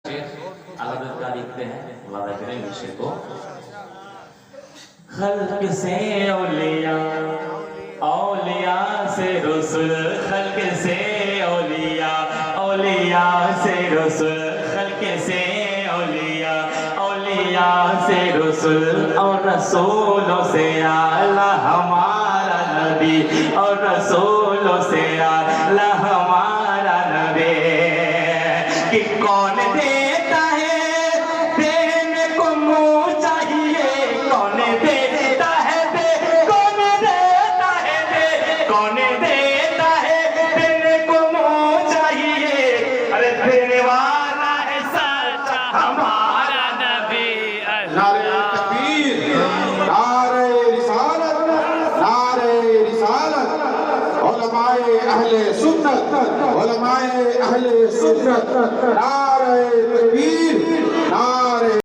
अल्लाह का लिखते हैं अल्लाह करेंगे शेर को खल्क से औलिया औलिया से रसूल खल्क से औलिया औलिया से रसूल खल्क से औलिया औलिया से रसूल और रसूलों से आला हमारा नबी और रसूलों से आला हमारा नबी कि कौन देता है देने को मुँह चाहिए कौन देता है दे कौन देता है दे कौन देता है देने को मुँह चाहिए अरे देने वाला है सच्चा हमारा नबी नारे तकबीर नारे रिसालत उलमाए अहले सुन्नत नारे